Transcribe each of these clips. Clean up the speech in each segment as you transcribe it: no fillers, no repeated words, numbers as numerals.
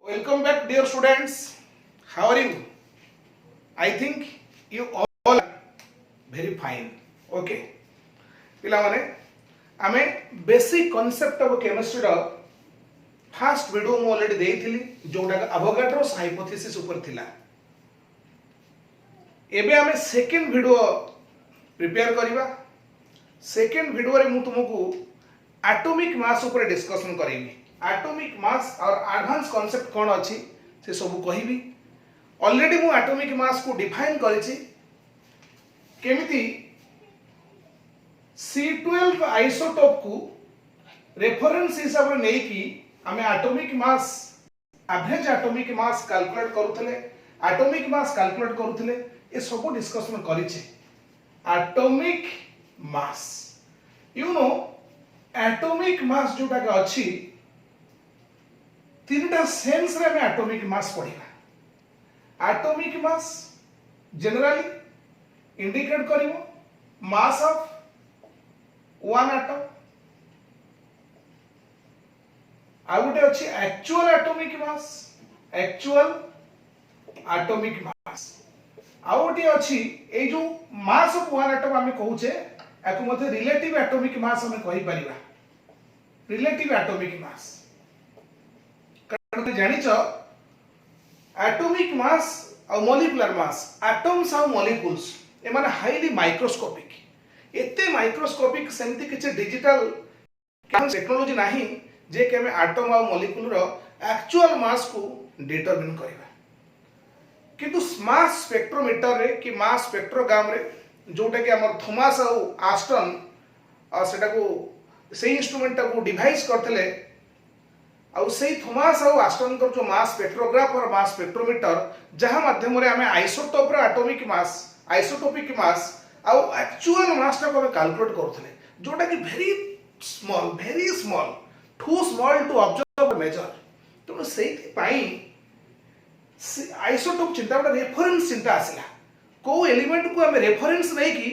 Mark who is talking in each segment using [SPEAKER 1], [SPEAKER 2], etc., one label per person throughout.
[SPEAKER 1] Welcome back, dear students. How are you? I think you all are very fine. Okay. पिलामाने आमे basic concept of chemistry रो first video मु already देइथिली जोडा Avogadro's hypothesis ऊपर थिला. एबे आमे सेकंड वीडियो प्रिपेयर करिवा. सेकंड वीडियो रे मु तुमको एटॉमिक मास ऊपर डिस्कशन करेबी. एटॉमिक मास और एडवांस कांसेप्ट कोन अछि से सब कहिबी. ऑलरेडी मु एटॉमिक मास को डिफाइन करिछि केमिति C12 आइसोटोप को रेफरेंस हिसाब रे नै कि हमें atomic mass average atomic mass calculate करूथले. एटॉमिक मास कैलकुलेट करूथले ए सब डिस्कशन करिछि. Atomic mass you know atomic mass जोटा का अछि तीनटा सेंस रे हमें एटॉमिक मास पढ़िबा. एटॉमिक मास जनरली इंडिकेट करिवो मास ऑफ वन एटम. आ गोटे अछि actual atomic mass. Actual atomic mass आ गोटे अछि ए जो मास ऑफ वन एटम हमें कहूचे एको मते रिलेटिव एटॉमिक मास हमें कहि परिबा. रिलेटिव एटॉमिक मास कारण जानिछ एटॉमिक मास और मॉलिक्यूलर मास एटम्स और मॉलिक्यूल्स ए माने हाईली माइक्रोस्कोपिक. एते माइक्रोस्कोपिक सेमती किछ डिजिटल टेक्नोलॉजी नाही जे के हमें एटम और मॉलिक्यूल रो एक्चुअल मास को डिटरमिन करबा. किंतु मास स्पेक्ट्रोमीटर रे कि मास स्पेक्ट्रोग्राम रे जोटा कि हमर थॉमस और आस्टन और सेटा को से इंस्ट्रूमेंट को डिवाइस करथले और से थॉमस और आस्टन को जो मास स्पेक्ट्रोग्राफ और मास स्पेक्ट्रोमीटर जहां माध्यम रे हमें आइसोटोप रो एटॉमिक मास आइसोटोपिक मास और एक्चुअल मास को हमें कैलकुलेट करथले जोटा कि very small too small to observe measure. तो सेति पई आइसोटोप चिंता बड़ा रेफरेंस चिंता आसिला. को एलिमेंट को हमें रेफरेंस नहीं कि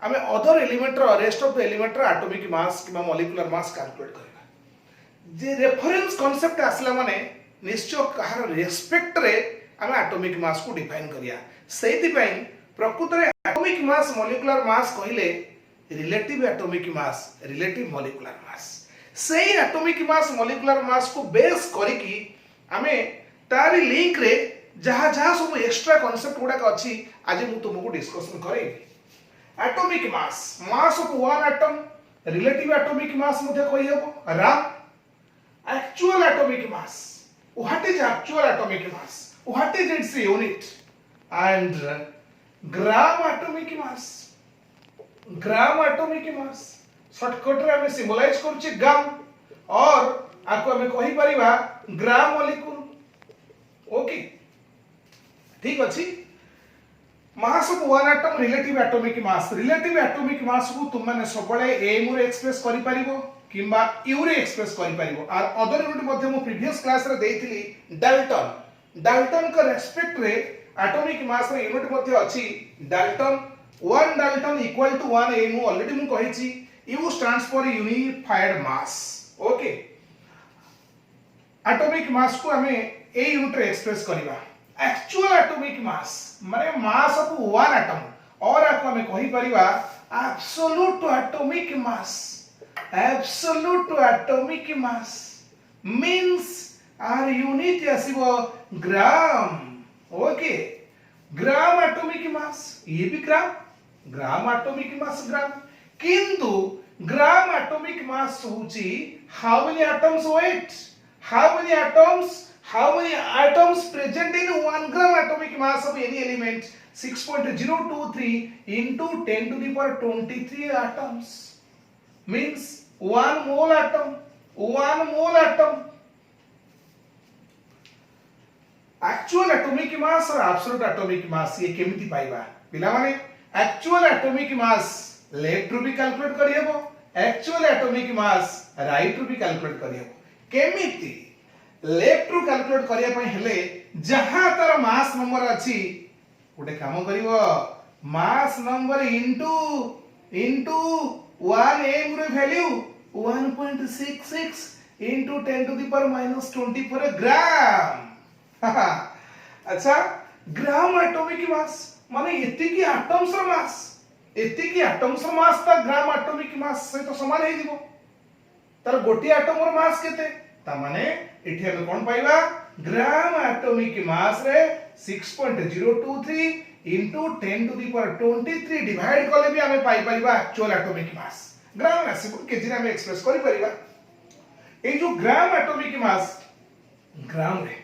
[SPEAKER 1] हमें अदर एलिमेंट रो रेस्ट ऑफ द एलिमेंट रो एटॉमिक मास कि मॉलिक्यूलर मास कैलकुलेट करबा. जे रेफरेंस कांसेप्ट आसला माने निश्चय कहार रेस्पेक्ट रे हमें एटॉमिक मास को डिफाइन करिया. सेति पई प्रकृत रे एटॉमिक मास मॉलिक्यूलर मास कहिले रिलेटिव एटॉमिक मास रिलेटिव मॉलिक्यूलर मास. सेही एटॉमिक मास मॉलिक्यूलर मास को बेस करिकी हमें तारी लिंक रे जहा जहा सब एक्स्ट्रा कांसेप्ट गुडा का अछि आज मु तुमको डिस्कशन करेबी. Atomic mass mass of one atom relative atomic mass मध्ये कहि हेबो राम. Actual atomic mass what is actual atomic mass what is its unit and gram atomic mass. Gram atomic mass shortcut रे हमें सिंबलाइज करछि ग्राम और आको हमें कहि परिबा ग्राम मॉलिक्यूल. ओके ठीक अछि. मास of one atom relative atomic mass. Relative atomic mass को तुम माने सबले एम रे एक्सप्रेस करि परिबो किंबा यू रे एक्सप्रेस करि परिबो. और अदर यूनिट मध्ये मो प्रीवियस क्लास रे देइथिली डाल्टन का रेस्पेक्ट रे एटॉमिक मास रे यूनिट मध्ये अछि dalton. 1 dalton equal to 1 M already मु कहिछि. U stands for unified mass. Okay atomic mass को हमें ए यूनिट रे एक्सप्रेस करिबा. एक्चुअल एटॉमिक मास माने मास ऑफ वन एटम और आपको हमें कहि परिबा absolute atomic mass. Absolute atomic mass means आर यूनिट आसीबो gram. Okay gram atomic mass ये भी ग्राम एटॉमिक मास ग्राम. किंतु ग्राम एटॉमिक मास होची how many atoms weight how many atoms present in 1 gram atomic mass of any element 6.023 into 10 to the power 23 atoms means 1 mole atom. Actual atomic मास और absolute atomic mass ये केमिति पाइबा पिला माने. Actual atomic मास left रु भी calculate करि हेबो. एक्चुअल एटॉमिक मास राइट रु भी कैलकुलेट करि हेबो. केमिति लेफ्ट रु कैलकुलेट करिया पय हेले जहां तार मास नंबर अछि गोटे काम करिवो मास नंबर इनटू 1 एम रे value 1.66 into 10 to the power minus 24 ग्राम. अच्छा ग्राम एटॉमिक मास माने एति की एटम्स रो मास ता ग्राम एटॉमिक मास से तो समान हे दिबो तार गोटी एटम रो मास केते ता माने एठी हम कोन पाइबा ग्राम एटॉमिक मास रे 6.023 into 10 to the power 23 divide करले भी हमें पाई परिबा एक्चुअल एटॉमिक मास ग्राम आसीबो केजी रे हम एक्सप्रेस करि परिबा ए जो ग्राम एटॉमिक मास ग्राम रे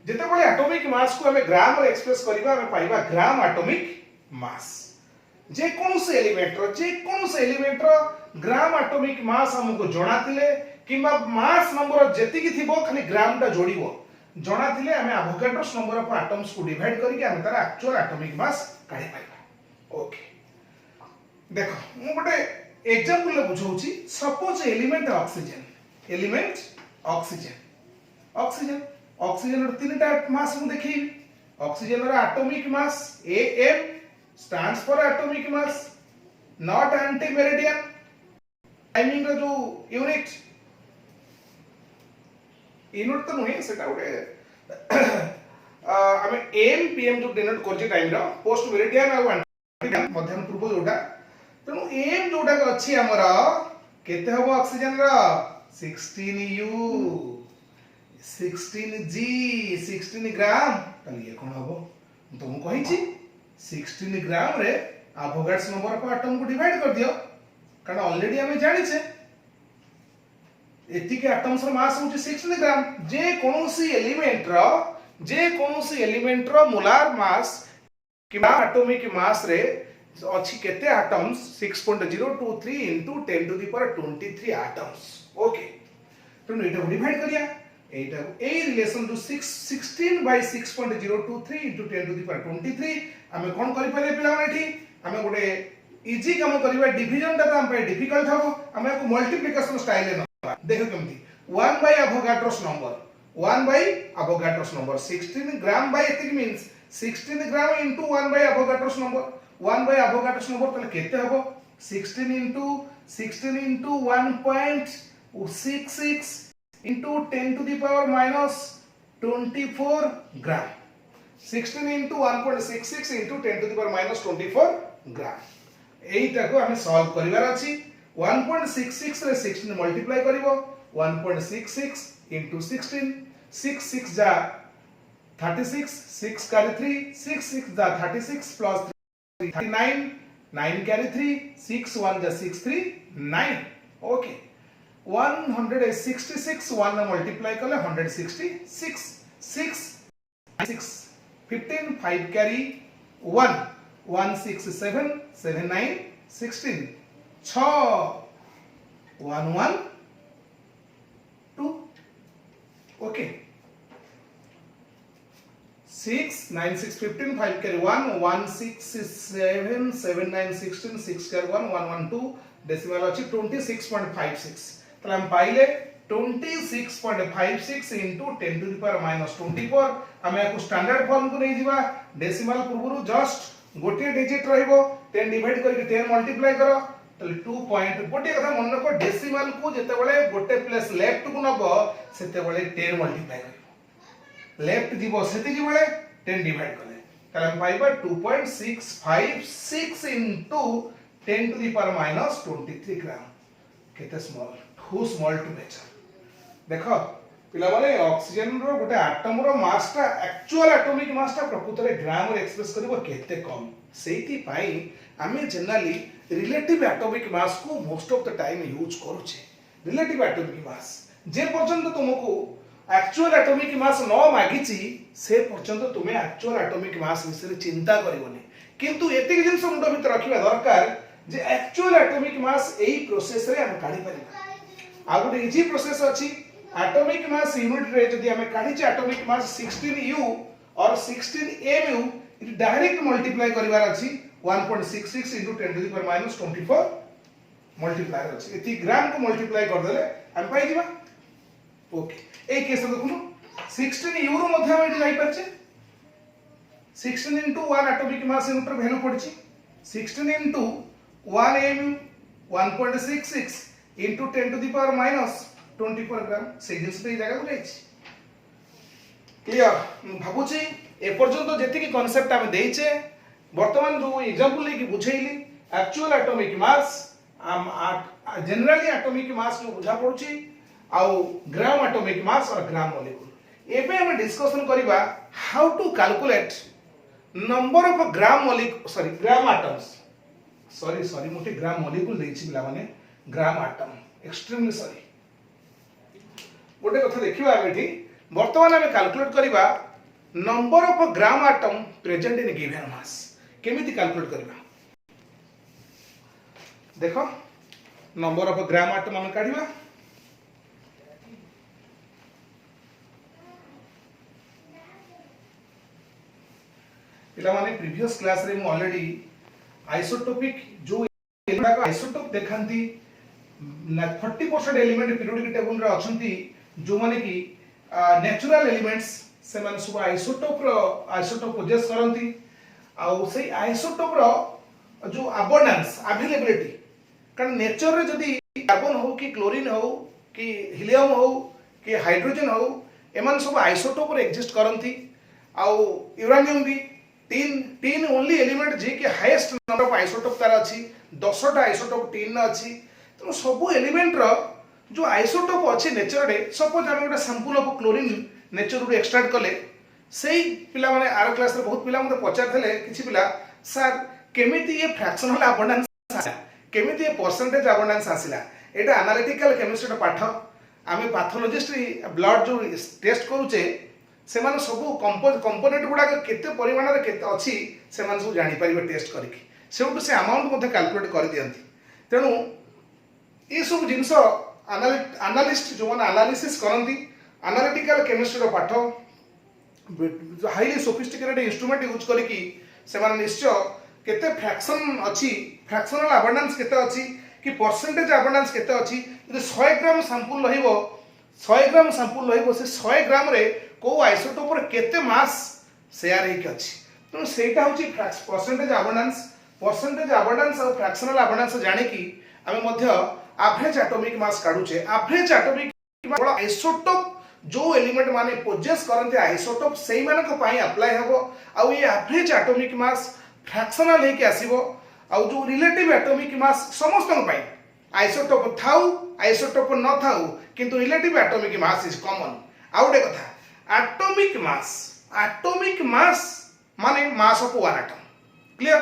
[SPEAKER 1] जेते बळे एटॉमिक मास को हमें ग्राम रे एक्सप्रेस करिबा हमें पाइबा ग्राम एटॉमिक मास जे कोनसे एलिमेंट रो ग्राम एटॉमिक मास हमको जणातिले किबा मास नंबर जेति की थिबो खाली ग्राम ता जोड़िबो जणातिले हमें एवोगाड्रोस नंबर ऑफ एटम्स को डिवाइड करके हमें तार एक्चुअल एटॉमिक मास काढी पाइबा ओके देखो मु गोटे एग्जांपल बुझौची सपोज एलिमेंट ऑक्सीजन रो तीनटा मास मु देखिबी ऑक्सीजन रो atomic mass AM stands for atomic mass not anti-meridian timing रो जो यूनिट तो नहीं सेटा गोटे हमें AM PM जो डिनोट करछि टाइम रो पोस्ट मेरिडियन आ एंटी मध्याह्न पूर्व जोटा तेनु AM जोटा अछि हमर केते हबो ऑक्सीजन रो 16U 16G 16 ग्राम तली ये कोन हबो तुम कहिछि 16 ग्राम रे एवोगाड्रोस नंबर ऑफ एटम को डिवाइड कर दियो कारण ऑलरेडी हमें जानि छे एति के एटम्स रो मास होची 16 ग्राम जे कोनोसी एलिमेंट रो मोलार मास किबा एटॉमिक मास रे अछि केते atoms 6.023 into 10 to the power 23 atoms okay तो एटा डिवाइड करिया एटा a relation to 16 by 6.023 into 10 to the power 23 हमें कोन करि पले पिला एठी हमें गोटे इजी काम करिबा डिवीजन ता हम पे डिफिकल्ट हबो हमें को मल्टीप्लिकेशन स्टाइल ले न देखो केमती 1 by Avogadro's number 16 gram by एतिक means 16 gram into 1 by Avogadro's number तले केते हबो 16 into 1.66 into 10 to the power minus 24 gram 16 into 1.66 into 10 to the power minus 24 gram एटा को हमें सॉल्व करिवार अछि 1.66 रे 16 मल्टीप्लाई करिवो 1.66 into 16 6 6 जा 36 6 carry 3 6 6 जा 36 plus 3 39 9 carry 3 6 1 जा 6 3 9 ओके 166 1 मल्टीप्लाई करले 166 6 6 15 5 carry 1 1 6 7 7 9 16 6 1 1 2 okay 6 9 6 15 5 carry 1 1 6 7 7 9 16 6 carry 1 1 1 2 decimal अछि 26.56 तले हम पाइले 26.56 into 10 to the power minus 24 हमें को स्टैंडर्ड फॉर्म को नहीं जीवा डेसिमल पूर्वरु जस्ट गोटे डिजिट रहइबो 10 डिवाइड करके 10 मल्टीप्लाई करो तले 2 पॉइंट गोटे कथा मन रखो डेसिमल को जेते बेले गोटे प्लेस लेफ्ट को नबो सेते बेले 10 मल्टीप्लाई करिवो लेफ्ट जीवो सेते की बेले 10 डिवाइड करले तले हम पाइबा 2.656 into 10 to the power minus 23 gram केते small too small to measure देखो पिला माने ऑक्सीजन रो गोटे एटम रो मास ता एक्चुअल एटॉमिक मास ता प्रकृत रे ग्राम रे एक्सप्रेस करबो केते कम सेति पई आमे जनरली रिलेटिव एटॉमिक मास को most of the time use करू छे रिलेटिव एटॉमिक मास जे पर्यंत तुमको एक्चुअल एटॉमिक मास न मागिची से पर्यंत तुमे एक्चुअल एटॉमिक मास विषय चिंता करबोनी किंतु एति जिंस मुंड भीतर रखिबा दरकार जे एक्चुअल एटॉमिक मास एई प्रोसेस रे हम काढी परिबा आ गोटे इजी प्रोसेस अछि एटॉमिक मास यूनिट रे जदि हमें काढी छै एटॉमिक मास 16U और 16mu इट डायरेक्ट मल्टीप्लाई करिवार अछि 1.66 into 10 to the power minus 24 multiply अछि एति ग्राम को मल्टीप्लाई कर देले हम पाइ जिबा ओके ए केस देखुनु 16U रो मध्य हम जाई परछे 16 into 1 atomic mass unit row value पड़छि 16 into 1mu 1.66 into 10 to the power minus 24 ग्राम से जिंस पे जगह को जाई क्लियर भावुची एपर्यंत जेतिकी कॉन्सेप्ट आम देचे वर्तमान जो एग्जांपल लेके बुझेली actual atomic mass generally atomic mass जो बुझा पड़ुची आउ ग्राम एटॉमिक मास और ग्राम मॉलिक्यूल एबे हम डिस्कशन करबा how to calculate number of gram gram atoms sorry मोटे ग्राम मॉलिक्यूल देछि बिला माने ग्राम एटम एक्सट्रीमली सॉरी गोटे कथा देखिबा एठी वर्तमान आम कैलकुलेट करबा number of gram atom present in given मास केमिति कैलकुलेट करबा देखो नंबर ऑफ ग्राम एटम हम काढिबा पिला माने प्रीवियस क्लास रे मु ऑलरेडी आइसोटोपिक जो आइसोटोप देखंती 40% एलिमेंट पीरियोडिक टेबल रे अछंती जो माने कि नेचुरल एलिमेंट्स से माने सब आइसोटोप पोजेस करंती आउ से आइसोटोप रो जो अबंडेंस अवेलेबिलिटी कारण नेचर रे जदी कार्बन हो कि क्लोरीन हो कि हीलियम हो कि हाइड्रोजन हो एमान सब आइसोटोप रे एग्जिस्ट करंती आउ यूरेनियम भी तीन ओनली एलिमेंट जे कि हाईएस्ट नंबर ऑफ आइसोटोप तार अछि 10टा आइसोटोप तीन अछि तो सब एलिमेंट रो जो आइसोटोप अछि नेचर रे सपोज हम गोटे सैंपल ऑफ क्लोरीन नेचर रो एक्सट्रैक्ट कले सेही पिला माने आर क्लास रे बहुत पिला मते पचार थले किछि पिला सर केमिति ये फ्रैक्शनल अबंडेंस आसिला केमिति ये परसेंटेज अबंडेंस आसिला एटा एनालिटिकल केमिस्ट्री रो पाठ आमे पैथोलॉजिस्ट ब्लड जो टेस्ट करूचे से माने सब कंपोनेंट गुडा केते परिमाण रे केते अछि से माने सब जानि परिबे टेस्ट करके सेउटु से अमाउंट मध्ये कैलकुलेट कर दियंती तेनु ए सब जिंस एनालिस्ट जो माने एनालिसिस करंती एनालिटिकल केमिस्ट्री रो पाठ हाईली सोफिस्टिकेटेड इंस्ट्रूमेंट यूज करके से माने निश्चय केते फ्रैक्शन अछि फ्रैक्शनल अबंडेंस केते अछि कि परसेंटेज अबंडेंस केते अछि यदि 100 ग्राम सैंपल रहिबो 100 ग्राम सैंपल रहिबो से 100 ग्राम रे को आइसोटोप रे केते मास शेयर हेक अछि तो सेटा होची परसेंटेज अबंडेंस और फ्रैक्शनल अबंडेंस जानि कि हमें मध्य एवरेज एटॉमिक मास काढुचे एवरेज एटॉमिक मास आइसोटोप जो एलिमेंट माने पोजेस करंते आइसोटोप सेही मानक पई अप्लाई हबो आ ये एवरेज एटॉमिक मास फ्रैक्शनल हेके आसीबो आ जो रिलेटिव एटॉमिक मास समस्त पई आइसोटोप थाउ आइसोटोप न थाउ किंतु relative atomic mass is common आउटे कथा एटॉमिक मास माने mass of one atom clear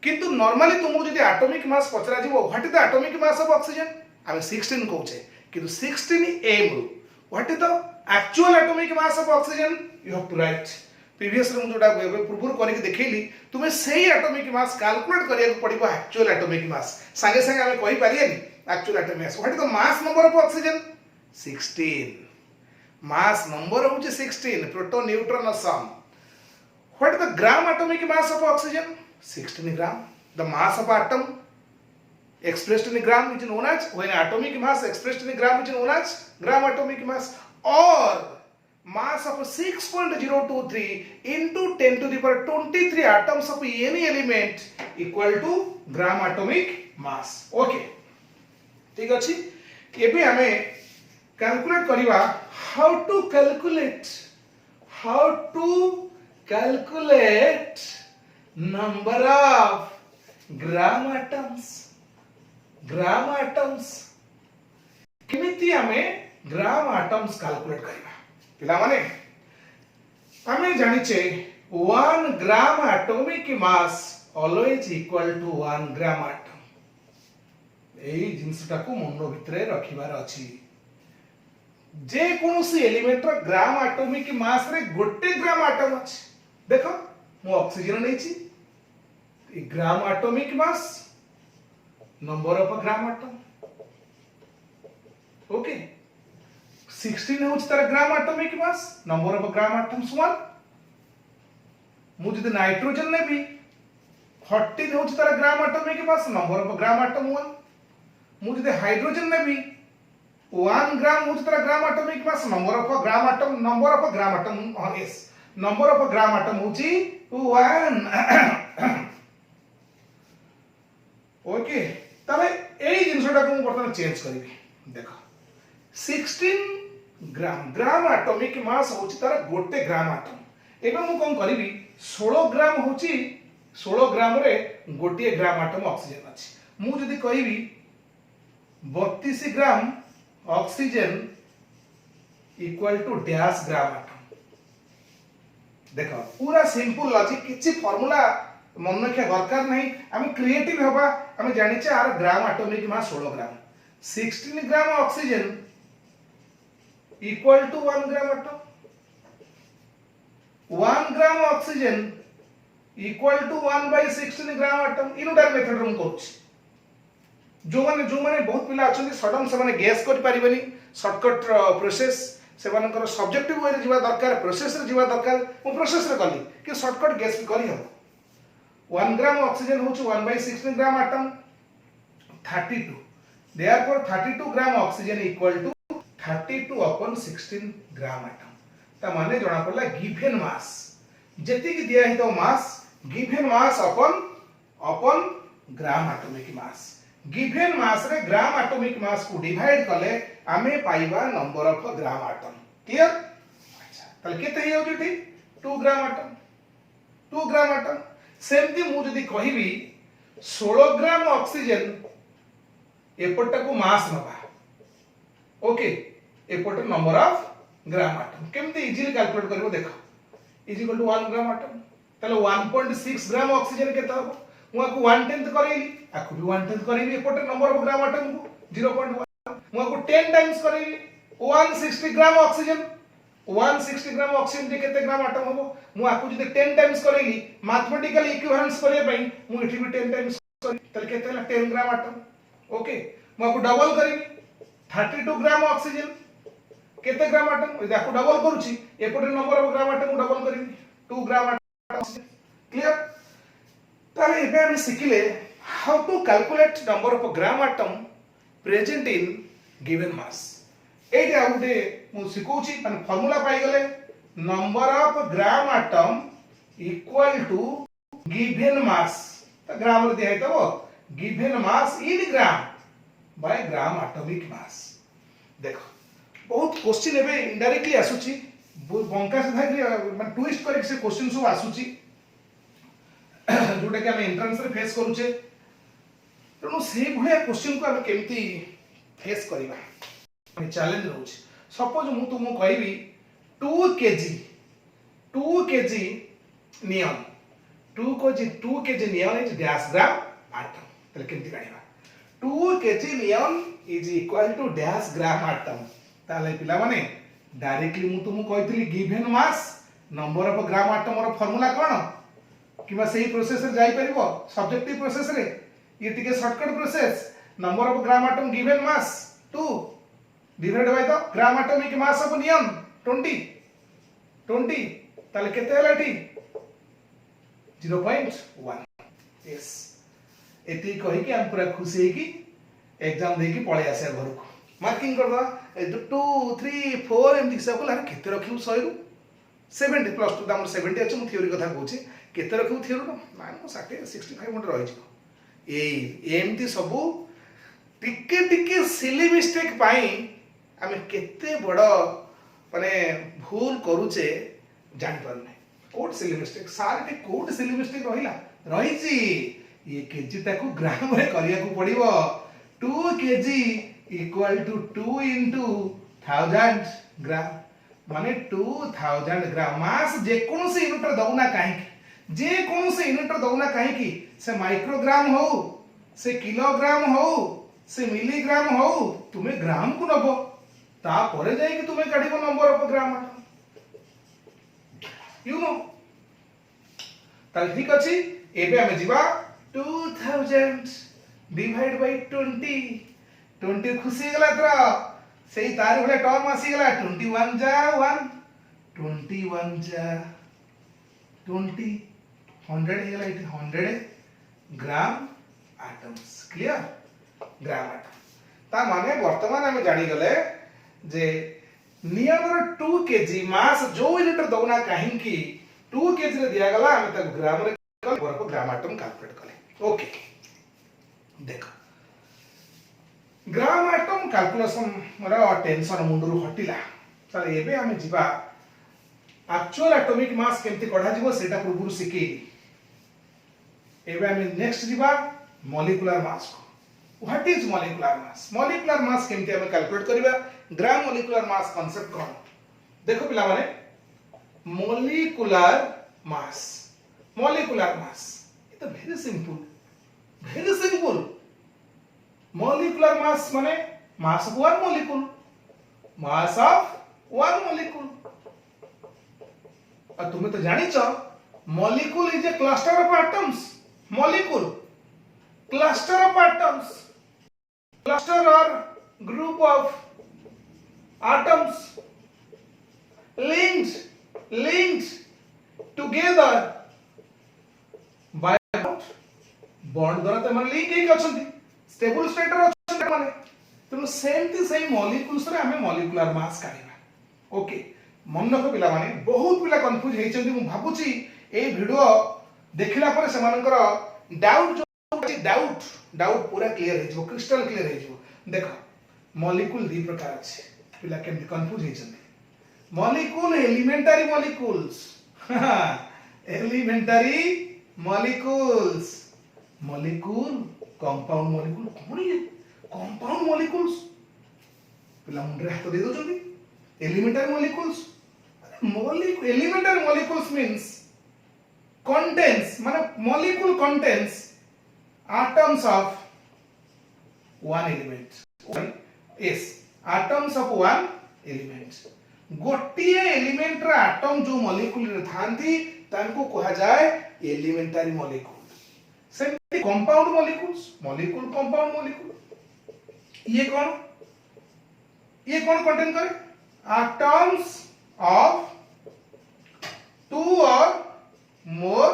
[SPEAKER 1] किंतु नॉर्मली तुमको जदी एटॉमिक मास पचरा जीवो what is the atomic mass of oxygen आमे 16 कहूचे किंतु 16 M what is the actual atomic mass of oxygen you have to write previous रे जोटा पूर्व करके देखैली तुमे सेही एटॉमिक मास कैलकुलेट करिया पड़िबो एक्चुअल एटॉमिक मास संगे संगे हमें कहि पारियनी actual atomic mass what is the mass number of oxygen 16 mass number of 16 proton neutron sum what is the gram atomic mass of oxygen 16 gram the mass of atom expressed in gram which is known as when atomic mass expressed in gram which is known as gram atomic mass or mass of 6.023 into 10 to the power 23 atoms of any element equal to gram atomic mass okay ठीक अछि एबे हमें calculate करिवा how to calculate number of gram atoms केमिति हमें ग्राम atoms calculate करिवा पिला माने हमें जानिचे 1 gram atomic mass always equal to 1 gram atom एई जिंसटा को मन भितरे रखिबार अछि जे कोनोसी एलिमेंट रो ग्राम एटॉमिक मास रे गोटे ग्राम एटम अछि देखो मो ऑक्सीजन नैछि ए gram atomic mass number of gram atom okay 16 होछ तार gram atomic mass number of gram atoms 1 मु जदि नाइट्रोजन नेबी 14 होछ तार gram atomic mass number of gram atom 1 मु जदि हाइड्रोजन नेबी 1 ग्राम होछ तार gram atomic mass number of gram atom yes number of gram atom होची 1 ओके तबे एई जिंसटा को बर्तमान चेंज करिवि देखो 16 ग्राम ग्राम एटॉमिक मास होची तार गोटे ग्राम एटम एबे मु कोन करिवि 16 ग्राम होची 16 ग्राम रे गोटे ग्राम एटम ऑक्सीजन अछि मु जदी कहिवि 32 gram oxygen equal to dash gram atom देखो पूरा सिंपल लॉजिक किछि फार्मूला मन रखिया दरकार नहीं आम क्रिएटिव हवा आम जानिचे आर gram atomic mass 16 gram 16 gram oxygen equal to 1 gram atom 1 gram oxygen equal to 1 by 16 gram atom इनोटा मेथड हम करूछि जो माने बहुत पिला अछंती सडन से माने गैस कर परिबनी शॉर्टकट प्रोसेस से मानकर सब्जेक्टिव वे रे जीवा दरकार प्रोसेस रे जीवा दरकार मु प्रोसेस रे कली कि शॉर्टकट गैस भी करी हम 1 ग्राम ऑक्सीजन होछ 1 by 16 gram atom 32 therefore 32 gram oxygen equal to 32 upon 16 gram atom ता माने जणा पड़ला गिवन मास जति कि दिया हितो mass given mass upon gram atomic mass given mass रे ग्राम एटॉमिक मास को डिवाइड कले आमे पाइबा number of gram atom clear अच्छा तले केते हे होजि ठी 2 ग्राम एटम 2 ग्राम एटम सेमती मु जदी कहिबी 16 ग्राम ऑक्सीजन एपटा को मास नबा ओके एपटा नंबर ऑफ ग्राम एटम केमती इजीली कैलकुलेट करबो देखो is equal to 1 gram atom तले 1.6 ग्राम ऑक्सीजन केता हो मु आकु 1/10 करैली आकु भी 1/10 करैली एपटा नंबर ऑफ ग्राम एटम को 0.1 मु आकु 10 टाइम्स करैली 160 ग्राम ऑक्सीजन 160 ग्राम ऑक्सीजन जे केते ग्राम एटम होबो मु आकु जदि 10 टाइम्स करैली मैथमेटिकल इक्विवेलेंस करे पई मु एठी भी 10 टाइम्स करी तले केते हला 10 ग्राम एटम ओके मु आकु डबल करी 32 ग्राम ऑक्सीजन केते ग्राम एटम यदि आकु डबल करूची एपटे number of gram atom double करी 2 ग्राम एटम क्लियर ताले एबे हम सिखिले how to calculate number of gram atom present in given mass एटी आउटे मु सिखौची माने फार्मूला पाई गले number of gram atom equal to given mass त ग्राम रे दिया हेतबो given mass in gram by gram atomic mass देखो बहुत क्वेश्चन एबे इनडायरेक्टली आसुची बंका से थाकि माने ट्विस्ट करे से क्वेश्चन सब आसुची जोटा कि हम एंट्रेंस रे फेस करूचे तेणु से भलिया क्वेश्चन को हम केमती फेस करबा चैलेंज रहउछ सपोज मु तुमको कहबी 2 kg neon 2 kg neon is dash gram atom तले केमती काढिबा 2 kg neon is equal to dash gram atom ताले पिला माने डायरेक्टली मु तुमको कहतली given mass number of gram atom रो फार्मूला कोन किबा सही प्रोसेस रे जाई परिबो सब्जेक्टिव प्रोसेस रे ये टिके shortcut process number of gram atom given mass 2 divide by the gram atomic mass of neon 20 ताले केते हला ठी 0.1 यस एती कहि कि हम पूरा खुशी है कि एग्जाम दे कि पळे आसे घर को मार्किंग कर दो 2 3 4 एमती सब ला केते रखिउ 100 रु 70 प्लस 2 दाम 70 अछि मु थ्योरी कथा कहूची केते रखिउ थ्योरी न माने 60 65 मिनट रहि छ एमती सब टिके टिके सिली मिस्टेक पाई आमे केते बड़ माने भूल करूचे जानि परने कोड सिली मिस्टेक सारे कोड सिली मिस्टेक रहिला रहिची ये केजी ताकू ग्राम रे करिया को पड़िबो 2 kg इक्वल टू 2 into 1000 ग्राम माने 2000 ग्राम मास जे कोन से यूनिट दउना काहे जे कोन से यूनिट दउना काहे की से माइक्रोग्राम हो से किलोग्राम हो से मिलीग्राम हो तुमे ग्राम को नबो ता परे जाय कि तुमे काढिबो number of gram you know ताल ठीक अछि एबे हमें जीवा 2000 डिवाइड बाय 20 खुशी गला तरा सेही तार भले टर्म आसी गला 21 जा 1 21 जा 20 100 हे गला it 100 gram atoms clear gram atom ता माने वर्तमान हम जानि गले जे नियम रो 2 kg मास जो यूनिट दउना काहे की 2 kg रे दिया गला हम त ग्राम रे पर ग्राम एटम कैलकुलेट कले ओके देखो ग्राम एटम कैलकुलेशन रो टेंशन मुंडरू हटिला चल एबे आमे जिबा एक्चुअल एटॉमिक मास केमती कढा जिवो सेटा पूर्व सिखी एबे आमे नेक्स्ट जिबा मॉलिक्यूलर मास को व्हाट इज मॉलिक्यूलर मास केमती आमे कैलकुलेट करबा ग्राम मॉलिक्यूलर मास कांसेप्ट कोन देखो पिला माने molecular mass it very simple molecular mass माने मास ऑफ वन मॉलिक्यूल और तुम्हें तो जानी छो molecule is a cluster of atoms cluster or group of atoms linked together by bond द्वारा तो मन लिंक एक अछंती स्टेबल स्टेटर अछंती माने तुम सेम मॉलिक्यूल्स रे हमें मॉलिक्यूलर मास काढिबा ओके मन रख पिला माने बहुत पिला कंफ्यूज हेइ छथि मु भाबुची ए वीडियो देखिला पर समानकर डाउट पूरा क्लियर हे जो क्रिस्टल क्लियर हे जो देखो मॉलिक्यूल दी प्रकार अछि पिला केम कंफ्यूज हेइ छथि molecule elementary molecules molecule compound molecule कोन ये कंपाउंड मॉलिक्यूल्स पिला मुंडरे हाथ दे दोचंती elementary molecules elementary molecules means contains माने molecule contains atoms of one element yes atoms of one element गोटिए एलिमेंट रा एटम जो मॉलिक्यूल रे थांती तांको कहा जाए elementary molecule same compound molecule compound molecule ये कौन कंटेन करे एटम्स ऑफ टू और मोर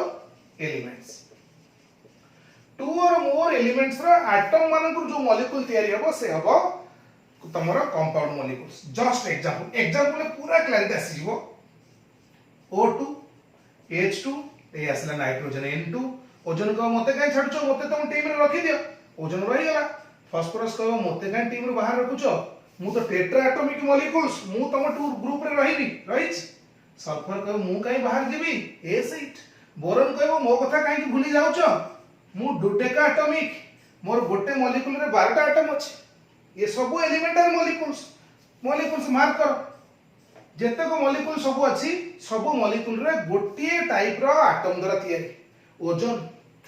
[SPEAKER 1] एलिमेंट्स रा एटम मानकर जो मॉलिक्यूल तयारी हबो से हबो तमरा कंपाउंड मॉलिक्यूल्स जस्ट एग्जांपल पूरा क्लियर आसी जीवो O2 H2 ए आसला नाइट्रोजन N2 ओजन को मते काई छडचो मते तुम टीम रे रखि दियो ओजन रहि गला फास्फोरस को मते काई टीम रे बाहर रखुचो मु तो टेट्रा एटॉमिक मॉलिक्यूल्स मु तम टू ग्रुप रे रहिच सल्फर को मु काई बाहर जीबी ए सीट बोरन कहबो मो कथा काई भूली जाउचो मु डोडेका एटॉमिक मोर गोटे मॉलिक्यूल रे 12 टा एटम अछि ये सब एलिमेंटरी मॉलिक्यूल्स मार्क कर जेते को मॉलिक्यूल सब अछि सब मॉलिक्यूल रे गोटिए टाइप रो एटम द्वारा तयारी ओजोन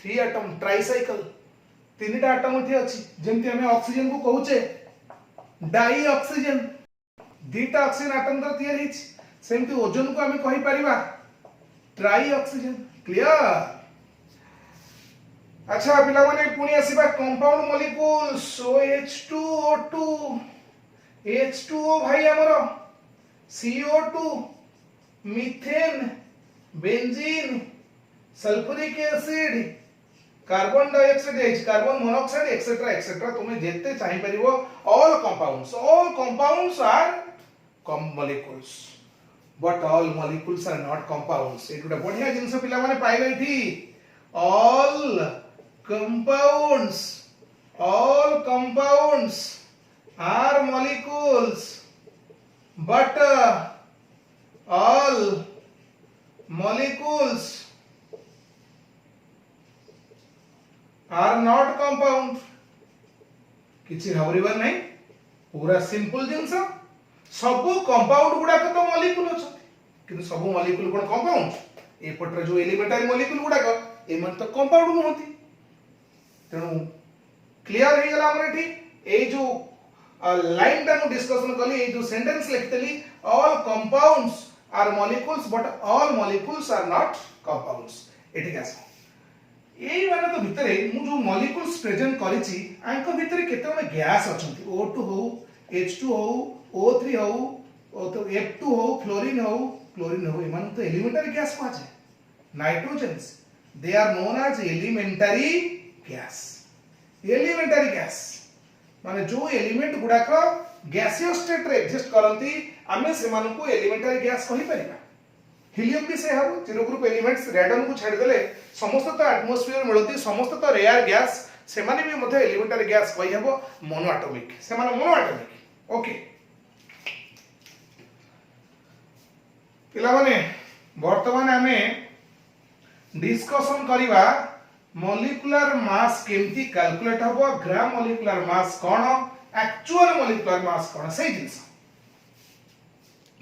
[SPEAKER 1] 3 एटम ट्राइसाइकिल 3 टा एटम इथे अछि जेमति हमें ऑक्सीजन को कहूचे डाई ऑक्सीजन 2 टा ऑक्सीजन एटम द्वारा तयारी हिच सेमति ओजोन को हमें कहि परिबा ट्राई ऑक्सीजन क्लियर अच्छा पिला माने पुनी आसीबा कंपाउंड मॉलिक्यूल्स OH2O2 H2O भाई हमरो CO2 methane benzene sulphuric acid carbon dioxide carbon monoxide etcetera तुम्हें जेते चाहि परिबो all compounds are molecules but all molecules are not compounds एटा बढ़िया जिंस पिला माने पाइले थी all compounds are molecules but all molecules are not compound किछि हबरिबा नै पूरा सिंपल जिंस सब कंपाउंड गुडा तो मॉलिक्यूल अछि किंतु सब मॉलिक्यूल कोन कंपाउंड ए पटर जो एलिमेंटरी मॉलिक्यूल गुडा ए मन तो कंपाउंड नहती तेनु क्लियर हे गला हमरे ठीक ए जो लाइन टा नु डिस्कशन कली ए जो सेंटेंस लिखतली all compounds are molecules but all molecules are not compounds एठी कास एई माने तो भितरे मु जो मॉलिक्यूल्स प्रेजेंट करिछि आंको भितरे केते माने गैस अछंती O2 हो H2 हो O3 हो तो F2 हो फ्लोरीन हो एमान तो एलिमेंटरी गैस को आछे nitrogens they are known as elementary gas माने जो एलिमेंट गुडा को गैसियस स्टेट रे एग्जिस्ट करंती आमे से मान को एलिमेंटरी गैस कहि परिबा हीलियम भी से हबो जीरो ग्रुप एलिमेंट्स रेडन को छाड़ देले समस्त तो एटमॉस्फियर मिलती समस्त तो रेयर गैस से माने भी मथे एलिमेंटरी गैस कहि हबो मोनो एटॉमिक से माने मोनो एटॉमिक ओके पिला माने वर्तमान आमे डिस्कशन करिवा मॉलिक्यूलर मास केमती कैलकुलेट हबो ग्राम मॉलिक्यूलर मास कोन एक्चुअल मॉलिक्यूलर मास कोन सही जिंस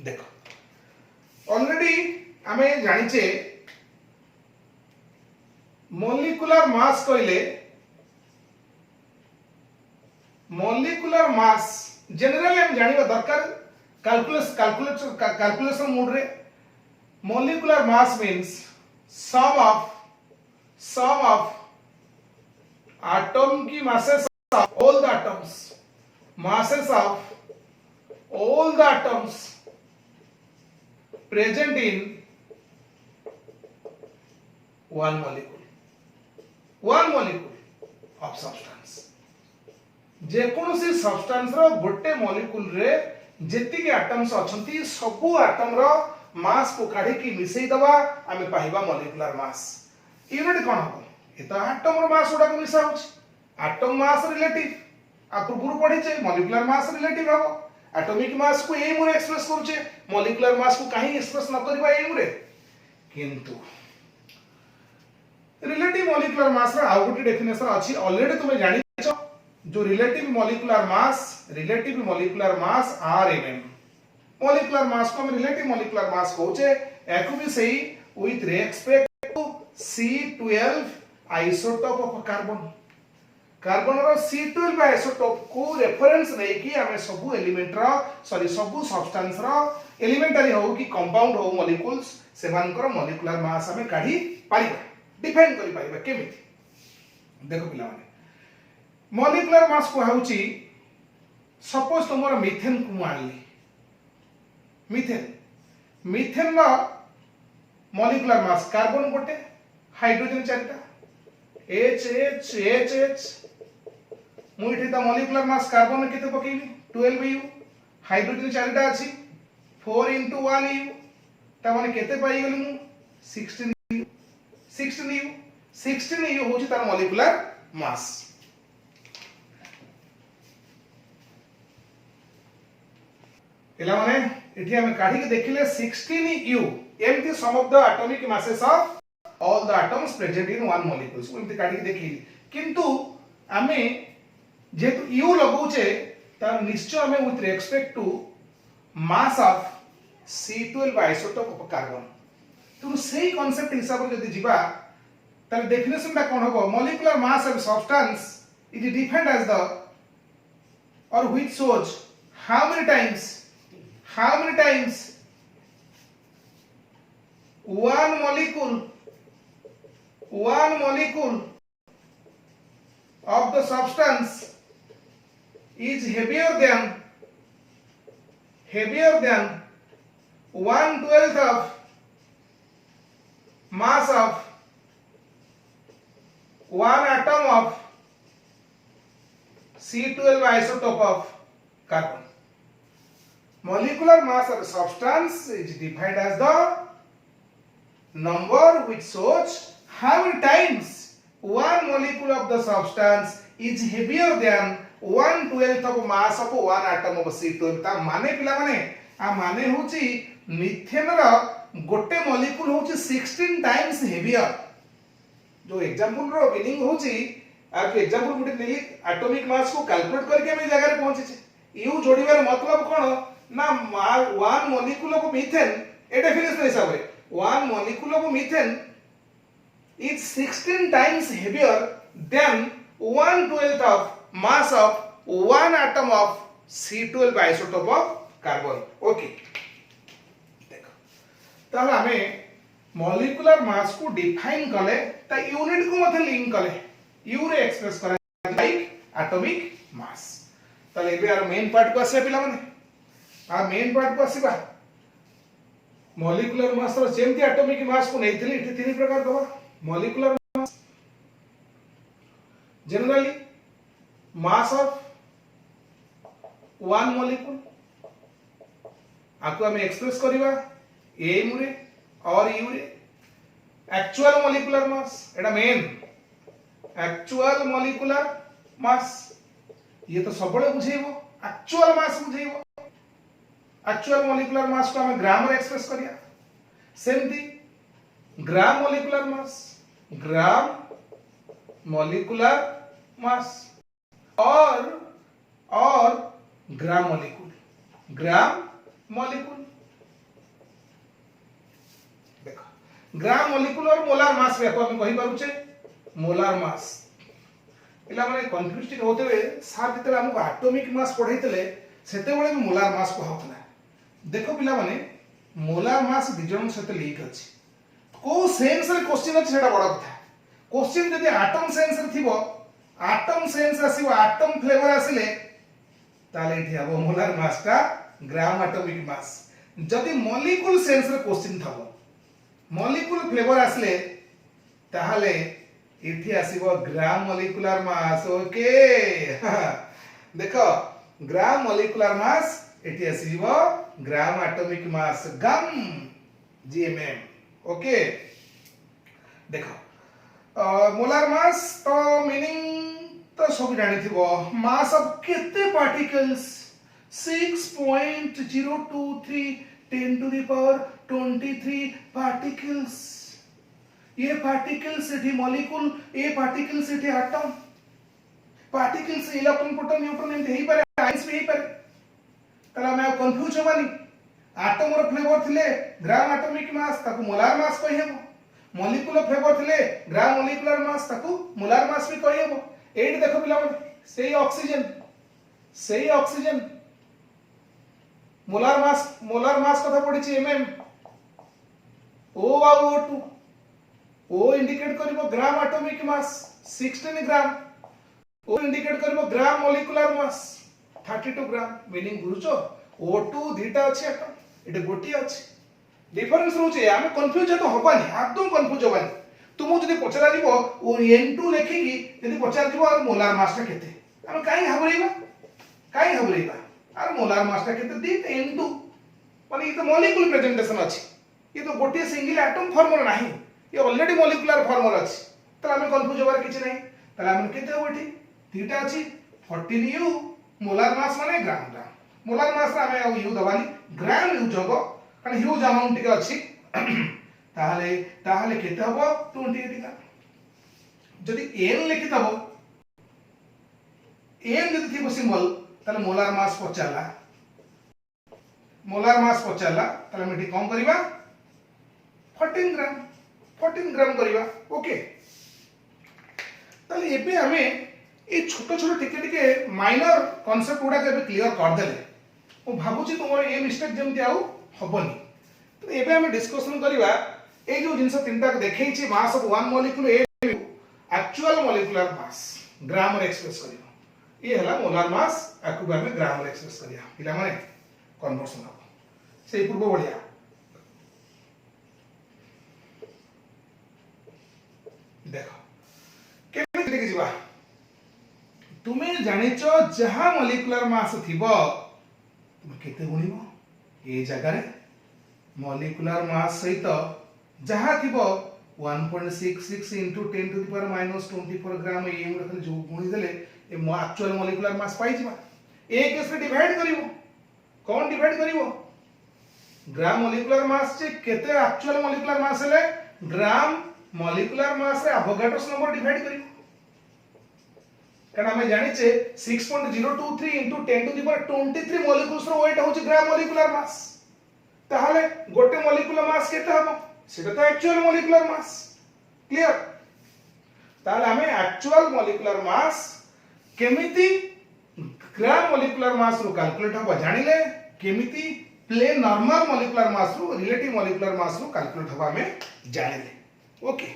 [SPEAKER 1] देखो ऑलरेडी आमे जानिचे मॉलिक्यूलर मास कहले मॉलिक्यूलर मास जनरली हम जानिबा दरकार कैलकुलेशन मोड रे molecular mass means sum of atom की masses of all the atoms masses of all the atoms present in one molecule of substance जे कोनोसी सब्सटेंस रो गोटे molecule रे जेतिके atoms अछंती सबु एटम रो मास को काढी की मिसई दबा आमे पाइबा मॉलिक्यूलर मास यूनिट कोन हो एता एटम रो मास उडा को मिसा होछ एटम मास रिलेटिव आ पूर्व पढी छै मॉलिक्यूलर मास रिलेटिव हो एटॉमिक मास को एम रे एक्सप्रेस करू छै मॉलिक्यूलर मास को काहे एक्सप्रेस न करबा एम रे किंतु रिलेटिव मॉलिक्यूलर मास रा आउ गोटे डेफिनेशन अछि ऑलरेडी तुमे जानि छ जो relative molecular mass RMM molecular mass को हम रिलेटिव मॉलिक्यूलर मास कहूचे एको भी सही with respect to C12 isotope of carbon रो C12 आइसोटोप को रेफरेंस नै कि हमें सब एलिमेंट रो सॉरी सब सब्सटेंस रो एलिमेंटरी हो कि कंपाउंड हो मॉलिक्यूल्स सेमानकर मॉलिक्यूलर मास हमें काढी पारिबा डिफाइन करि पारिबा केमिति देखो पिला माने मॉलिक्यूलर मास को होउची सपोज तुमरा मीथेन को मानली मीथेन रा मॉलिक्यूलर मास कार्बन गोटे हाइड्रोजन चारटा H मु इठी ता मॉलिक्यूलर मास कार्बन केते पकेबी 12u हाइड्रोजन चारटा अछि 4 into 1u ता माने केते पाई गेली मु 16u होची तार मॉलिक्यूलर मास एला माने इठी हमें काढी के देखिले 16u एमती sum of the atomic masses of all the atoms present in one molecules एमती काढी के देखिली किंतु हमें जेतु u लगौचे तार निश्चय हमें with respect to mass of C12 isotope of carbon तो सेही कांसेप्ट हिसाब रे जदी जिबा तार डेफिनेशन ता कोन होबो molecular mass of substance is defined as the और which shows how many times one molecule of the substance is heavier than 1/12 of mass of one atom of C12 isotope of carbon. Molecular mass of a substance is defined as the number which shows how many times one molecule of the substance is heavier than 1/12 of mass of one atom of C12 ता माने पिला माने आ माने होची methane रा गोटे molecule होची 16 times heavier जो एग्जांपल रो मीनिंग होची आ के एग्जांपल गुटे नेली एटॉमिक मास को कैलकुलेट करके हम जगह रे पहुंचे छे यू जोड़ीबार मतलब कोन ना one molecule of methane a definition हिसाब रे one molecule of methane is 16 times heavier than 1/12 of mass of one atom of C12 isotope of carbon. Okay. देखो तब हमें मॉलिक्यूलर मास को डिफाइन कले ता यूनिट को मथे लिंक कले यू रे एक्सप्रेस करा लाइक एटॉमिक मास तले एबे आर मेन पार्ट को आसे पिला माने आ मेन पार्ट को आसीबा मॉलिक्यूलर मास रो जेमती एटॉमिक मास को नैथिली इठी तीन प्रकार दबा molecular mass generally mass of one molecule आको हम एक्सप्रेस करिवा m रे और u रे एक्चुअल मॉलिक्यूलर मास एटा मेन एक्चुअल मॉलिक्यूलर मास ये तो सबले बुझेबो एक्चुअल मास बुझेबो एक्चुअल मॉलिक्यूलर मास को हम ग्राम रे एक्सप्रेस करिया सेमती ग्राम मॉलिक्यूलर मास, ग्राम मॉलिक्यूलर मास और ग्राम मॉलिक्यूल, ग्राम मॉलिक्यूल। देखो ग्राम मॉलिक्यूल और मोलार मास रे हम कहि पारुचे मोलार मास। पिला माने कंफ्यूज टिक होते हुए सार जते हमको एटॉमिक मास पढाइतले सेते बेले मोलार मास को होतला। देखो पिला माने मोलार मास दिजन सहित लिंक अछि, को सेंस रे क्वेश्चन अछि सेटा बड़ कथा। क्वेश्चन जदि एटम सेंस रे थिबो, एटम सेंस आसीबो, एटम फ्लेवर आसिले ताले इठी हबो मोलार मास का ग्राम एटॉमिक मास। जदि मॉलिक्यूल सेंस रे क्वेश्चन थबो, मॉलिक्यूल फ्लेवर आसले ताहाले इठी आसीबो ग्राम मॉलिक्यूलर मास। ओके देखो ग्राम मॉलिक्यूलर मास इठी आसीबो ग्राम एटॉमिक मास गम GMM। ओके देखो मोलार मास तो मीनिंग तो सब जानि थिबो, मास ऑफ केते particles 6.023 10 to the power 23 particles. ये पार्टिकल्स एठी मॉलिक्यूल, ये पार्टिकल्स एठी atom, particles electron proton neutron एमते हेई पारे, आइंस भी हेई पारे। तला मैं कंफ्यूज होबानी, एटम रो फ्लेवर थिले ग्राम एटॉमिक मास ताकू मोलार मास कहि हेबो, मॉलिक्यूल फ्लेवर थिले ग्राम मॉलिक्यूलर मास ताकू मोलार मास भी कहि हेबो। एठी देखो पिला माने सेही ऑक्सीजन मोलार मास कथा पडिछि mm, O और O2, O इंडिकेट करिवो gram atomic mass 16 gram, O indicate करिवो gram molecular mass 32 gram. Meaning बुझो O2 दुटा अछि एटम, एटे गोटी अछि, डिफरेंस रहउछि। हम कंफ्यूज तो होबानी, एकदम कंफ्यूज होबानी। तुमु जदि पचरा दिबो ओ N2 लेखिकी जदि पचरा दिबो और मोलार मास ता केते, हम काई घबरेबा और मोलार मास ता केते दी N2 माने ये तो मॉलिक्यूल प्रेजेंटेशन अछि, ये तो गोटी सिंगल एटम फॉर्मूला नाही, ये ऑलरेडी मॉलिक्यूलर फॉर्मूला अछि। त हम कंफ्यूज होबार किछ नाही। त हम केते होबठी थीटा अछि 14U, मोलार मास माने ग्राम। मोलार मास रा हमें यू दबानी, ग्राम यूज होबो कारण ह्यूज अमाउंट टिके अछि। ताहले केते होबो 28 ग्राम। जदि n लिखि तबो, n जदि थिबो सिंबल ताले मोलार मास पचाला ताले मिठी कम करिबा 14 ग्राम करिबा। ओके ताले एबे हमें ए छोट छोट टिके माइनर कांसेप्ट गुडा के क्लियर कर देले, मु भाबुची तुमर ए मिस्टेक जेमति आउ हबनी। तो एबे हमें डिस्कशन करिबा ए जो जिंस तीनटा देखै छी, मास ऑफ वन मॉलिक्यूल ए एक्चुअल मॉलिक्यूलर मास ग्राम रे एक्सप्रेस करिबो, ये हला मोलार मास आकु हमें ग्राम रे एक्सप्रेस करिया। पिला माने कन्वर्सन हो से पूर्व बढ़िया। देखो केमे देखि जिबा, तुमे जानिचो जहा मॉलिक्यूलर मास थिबो तुमे केते गुणिबो, ए जगह रे मॉलिक्यूलर मास सहित जहा थिबो 1.66 into 10 to the power minus 24 ग्राम ए खाली जो गुणी देले ए एक्चुअल मॉलिक्यूलर मास पाई जिबा। ए केस रे डिवाइड करिवो, कोन डिवाइड करिवो ग्राम मॉलिक्यूलर मास जे केते एक्चुअल मॉलिक्यूलर मास हेले ग्राम मॉलिक्यूलर मास रे एवोगाड्रोस नंबर डिवाइड करिवो। कारण हमें जानि छे 6.023 into 10 to the power 23 molecules रो वेट होची ग्राम मॉलिक्यूलर मास। ताहले गोटे मॉलिक्यूलर मास केते हबो सेटा तो एक्चुअल मॉलिक्यूलर मास। क्लियर? ताहले हमें एक्चुअल मॉलिक्यूलर मास केमिति ग्राम मॉलिक्यूलर मास रो कैलकुलेट हबो जानिले, केमिति प्लेन नॉर्मल मॉलिक्यूलर मास रो रिलेटिव मॉलिक्यूलर मास रो कैलकुलेट हबो हमें जानिले। ओके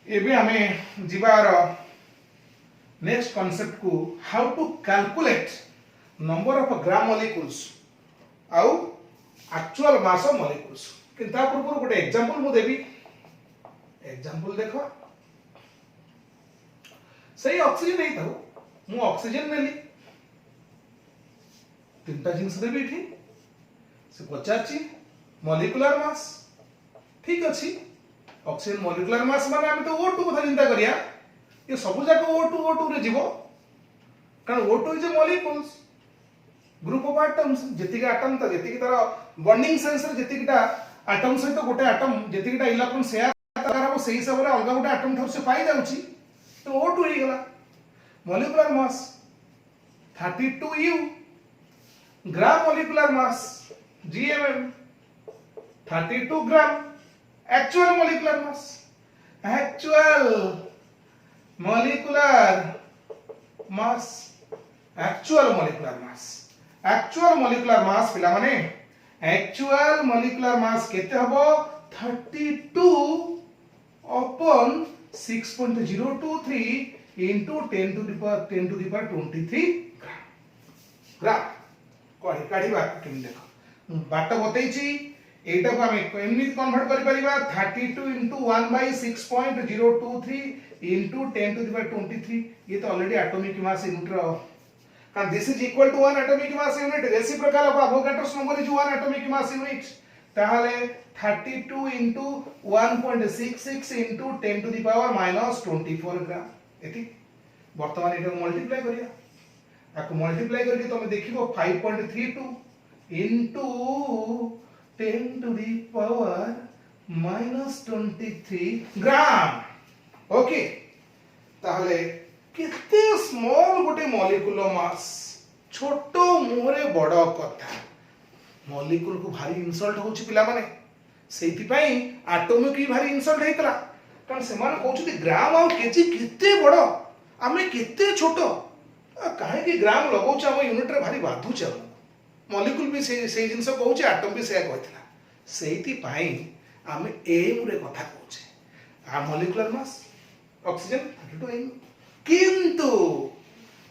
[SPEAKER 1] एबे हमें जिबार नेक्स्ट कांसेप्ट को how to calculate number of gram molecules आउ एक्चुअल मास ऑफ मॉलिक्यूल्स। किंता पूर्व गोटे एग्जांपल मु देबी, एग्जांपल देखो सही ऑक्सीजन नहीं था, मु ऑक्सीजन नेली तीनटा जिंस देबी थी से पचाची मॉलिक्यूलर मास ठीक अछि। ऑक्सीजन मॉलिक्यूलर मास माने हम तो O2 कथा चिंता करिया, ये सब जाक O2 रे जीवो कारण O2 is a molecules. Group of atoms जेतिक एटम तो जेतिक तार बॉन्डिंग सेंस रे जेतिकटा एटम सहित गोटे एटम जेतिकटा इलेक्ट्रॉन शेयर करब सेही हिसाब रे अलग गोटे एटम थर से पाई जाउची तो O2 हे गला molecular mass 32 U gram molecular mass GMM 32 gram actual molecular mass actual molecular mass actual molecular mass पिला माने एक्चुअल मॉलिक्यूलर मास केते हबो 32 upon 6.023 into 10 to the power 23 gram कोही काढिबा केमि देखो बाट बतैछि एटा को हम एमनि कन्वर्ट करि परिबा 32 into 1 by 6.023 into 10 to the power 23 ये तो ऑलरेडी एटॉमिक मास यूनिट रो कारण this is equal to 1 atomic mass unit reciprocal of Avogadro's number is 1 atomic mass unit ताहले 32 into 1.66 into 10 to the power minus 24 ग्राम एति वर्तमान एटा multiply करिया आको multiply करके तुम देखिबो 5.32 into 10 to the power minus 23 gram okay ताहले केते स्मॉल गोटे मॉलिक्यूल मास छोटो मोरे बड़ कथा मॉलिक्यूल को भारी इंसल्ट होची पिला माने सेति पई एटॉमिक की भारी इंसल्ट हेतला कारण से माने कहउछथि ग्राम और केजी केते बड़ आमे केते छोटो काहे कि ग्राम लगाउछ हम यूनिट रे भारी बाधु छ मॉलिक्यूल भी से जिंस कहउछ एटम भी से कहथिला सेति पई आमे एम रे कथा कहउछ आ मॉलिक्यूलर मास ऑक्सीजन 32 एम किंतु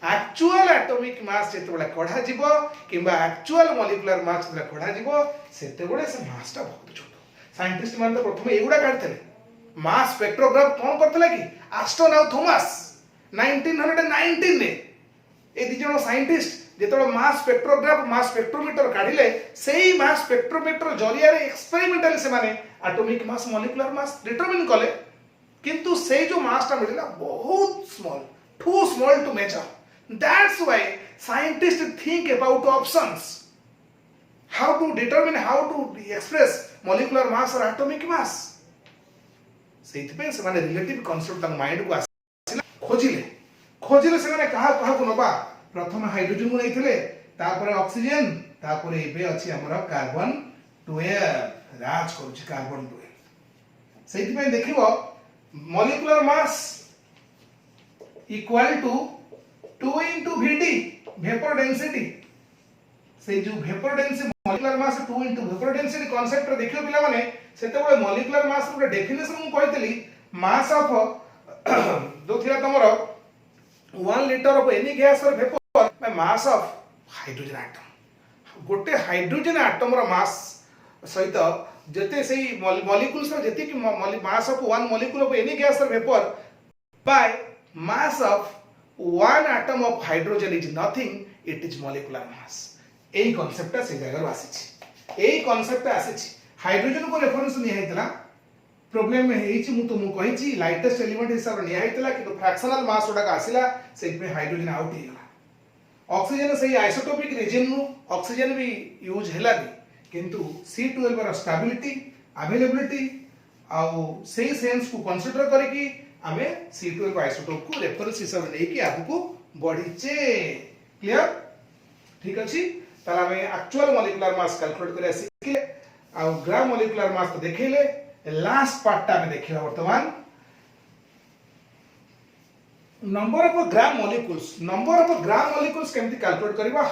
[SPEAKER 1] एक्चुअल एटॉमिक मास जेते बडा कढा जीवो किबा एक्चुअल मॉलिक्यूलर मास जेते कढा जीवो सेते बडे से मास ता बहुत छोटो साइंटिस्ट मान तो प्रथम एगुडा काढथले मास स्पेक्ट्रोग्राफ कोन करथले कि एस्ट्रोनॉट थॉमस 1919 ने ए दि जण साइंटिस्ट जेते मास स्पेक्ट्रोग्राफ मास स्पेक्ट्रोमीटर काढिले सेही मास स्पेक्ट्रोमीटर जरिया रे एक्सपेरिमेंटली से माने atomic mass molecular mass determine कले किंतु से जो मास ता मिलिला बहुत small too small to measure that's why scientist think about options how to determine how to express molecular mass और एटॉमिक मास सेति पे से माने रिलेटिव कांसेप्ट तक माइंड को आसिला खोजिले से माने कहा को नबा प्रथम हाइड्रोजन को नैथिले तापर ऑक्सीजन तापर एबे अछि हमर कार्बन 12 राज करूछि कार्बन 12 सेति पे देखिबो molecular mass equal to 2 into Vd vapor density से जो vapor density molecular mass 2 into vapor density concept रे देखियो पिला माने सेते बळे molecular mass रो डेफिनेशन मु कहतली mass of जो थिला तमरो 1 liter of any gas or vapor by mass of hydrogen atom गोटे हाइड्रोजन एटम रो मास सहित जते से मॉलिक्यूल्स रो जते कि mass of one molecule of any gas or vapour by mass of one atom of hydrogen is nothing it is molecular mass एई concept से जगह आसी एई कांसेप्ट आसी हाइड्रोजन को रेफरेंस नि हेतला प्रॉब्लम में हेछि मु तो मु कहिछि लाइटेस्ट एलिमेंट हिसाब नि हेतला कि फ्रैक्शनल मास ओडा आसीला से में हाइड्रोजन आउट हे गला ऑक्सीजन से आइसोटोपिक रीजन नु ऑक्सीजन भी यूज हैला किंतु C12 रो स्टेबिलिटी अवेलेबिलिटी आउ सेही सेंस को कंसीडर करके आमे C12 आइसोटोप को रेफरेंस हिसाब नै कि आगु बढ़ीचे क्लियर ठीक अछि ताला में एक्चुअल मॉलिक्यूलर मास कैलकुलेट करे सिखले आउ ग्राम मॉलिक्यूलर मास तो देखिले लास्ट पार्ट ता में देखिबा वर्तमान नंबर ऑफ ग्राम मॉलिक्यूल्स केमति कैलकुलेट करबा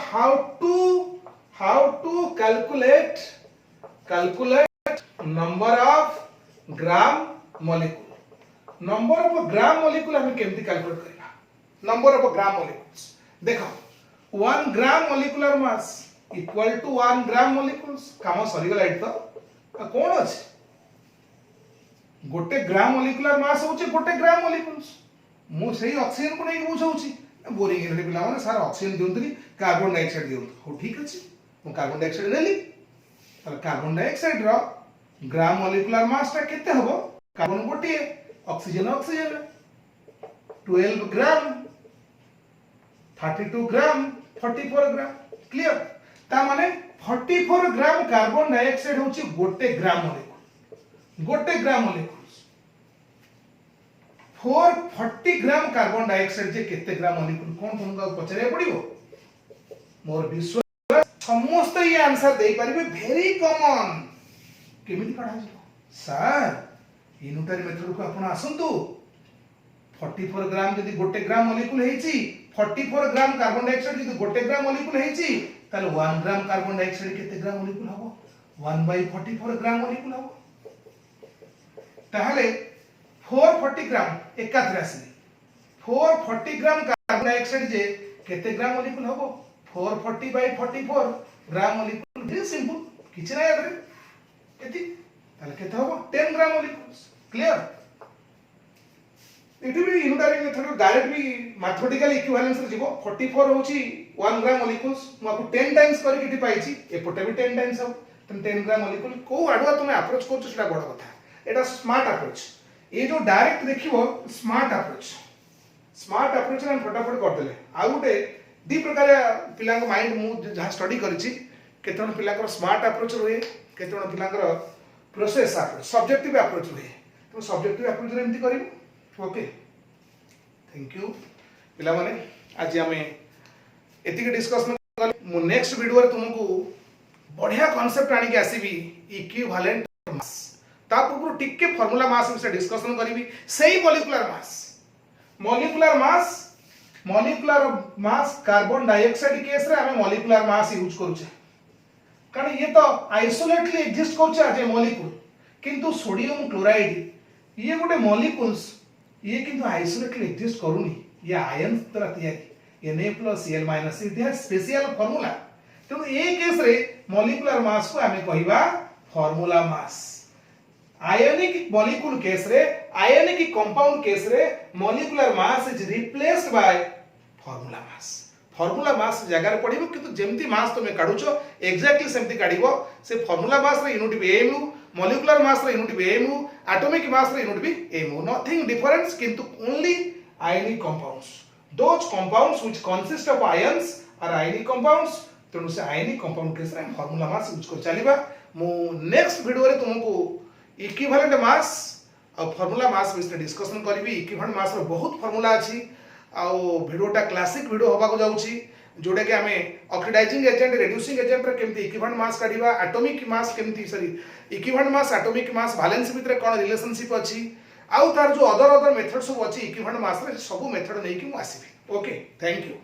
[SPEAKER 1] how to calculate number of gram molecule हमें केमति कैलकुलेट करबा नंबर ऑफ ग्राम मॉलिक्यूल्स देखो 1 gram molecular mass equal to 1 gram molecules काम सरी गला एत तो कोन अछि गोटे ग्राम मॉलिक्यूलर मास होचे गोटे ग्राम मॉलिक्यूल्स मु सही ऑक्सीजन को नहीं बुझाउची बोरिंग रे पिला माने सारा ऑक्सीजन दिउतली कार्बन डाइऑक्साइड दिउत हो ठीक अछि मु कार्बन डाइऑक्साइड नेली त कार्बन डाइऑक्साइड रो ग्राम मॉलिक्यूलर मास ता केते हबो कार्बन गोटे ऑक्सीजन 12 ग्राम 32 ग्राम 44 ग्राम क्लियर ता माने 44 ग्राम कार्बन डाइऑक्साइड होची गोटे gram molecule 440 gram carbon dioxide जे केते ग्राम मॉलिक्यूल कोन तुमका पचरे पड़िबो मोर विश्वास समस्त ये आंसर दे परिबे वेरी कॉमन केमिति काढा जिवो सर यूनिटरी मेथड को आपण आसंतु 44 ग्राम यदि गोटे ग्राम मॉलिक्यूल हेची 44 ग्राम कार्बन डाइऑक्साइड यदि गोटे ग्राम मॉलिक्यूल हेची ताले 1 ग्राम कार्बन डाइऑक्साइड केते ग्राम मॉलिक्यूल हबो 1/44 ग्राम मॉलिक्यूल हबो ताहले 440 ग्राम एकाथरे आसी 440 ग्राम कार्बन डाइऑक्साइड जे केते ग्राम मॉलिक्यूल हबो 440/44 ग्राम मॉलिक्यूल वेरी सिंपल किछ ना याद रे एति ताले केते हबो 10 ग्राम मॉलिक्यूल्स क्लियर इट भी यूनिटरी मेथड डायरेक्ट भी मैथमेटिकल इक्विवेलेंस रे जीवो 44 होची 1 ग्राम मॉलिक्यूल्स माको 10 टाइम्स करी किटी पाइची एपोटे भी 10 टाइम्स हो तुम 10 ग्राम मॉलिक्यूल को आडवा तुम अप्रोच करछ सेटा बड़ कथा एटा स्मार्ट अप्रोच ये जो डायरेक्ट देखिबो स्मार्ट अप्रोच रे हम फटाफट कर देले आ गुटे दी प्रकार पिला माइंड मु जहा स्टडी करिछि केतन पिला स्मार्ट अप्रोच रहे केतन पिला प्रोसेस अप्रोच सब्जेक्टिव अप्रोच रहे तो सब्जेक्टिव अप्रोच रे एमती करिवो ओके थैंक यू पिला माने आज आमे एतिके डिस्कशन कर मु नेक्स्ट वीडियो रे तुमको बढ़िया कांसेप्ट आनी के आसीबी इक्विवेलेंट मास ता पूर्व टिके फार्मूला मास विषय डिस्कशन करिवि सेही molecular mass carbon dioxide case रे हमें मॉलिक्यूलर मास यूज करूछे कारण ये तो आइसोलेटली एग्जिस्ट करछे एज ए मॉलिक्यूल किंतु सोडियम क्लोराइड ये गोटे मॉलिक्यूल्स ये किंतु आइसोलेटली एग्जिस्ट करूनी ये आयन द्वारा तैयारी Na+Cl- it has special formula तो ए केस रे मॉलिक्यूलर मास को हमें कहिबा फार्मूला मास आयनिक मॉलिक्यूल केस रे आयनिक कंपाउंड केस रे molecular mass is replaced by formula mass जगह रे पड़िबो किंतु जेमती मास तुमे काढुछो एग्जैक्टली सेमती काढिबो से फार्मूला मास रे यूनिट भी एमु मॉलिक्यूलर मास रे यूनिट भी एमु एटॉमिक मास रे यूनिट भी एमु नथिंग डिफरेंस किंतु only ionic compounds those compounds which consist of ions are ionic compounds तेणु से आयनिक कंपाउंड केस रे फार्मूला मास यूज कर चलीबा मु नेक्स्ट वीडियो रे तुमको इक्विवेलेंट मास और फार्मूला मास विषय डिस्कशन करी इक्विवेलेंट मास रो बहुत फार्मूला अछि आउ वीडियोटा क्लासिक वीडियो होबा को जाउछि जोडे के हमें ऑक्सीडाइजिंग एजेंट रिड्यूसिंग एजेंट रे केमती इक्विवेलेंट मास काढिबा एटॉमिक मास केमती sorry equivalent mass atomic mass valence भितरे कोन रिलेशनशिप अछि आउ तार जो अदर मेथड सब अछि इक्विवेलेंट मास रे सब मेथड नै कि मु आसीबी ओके थैंक यू।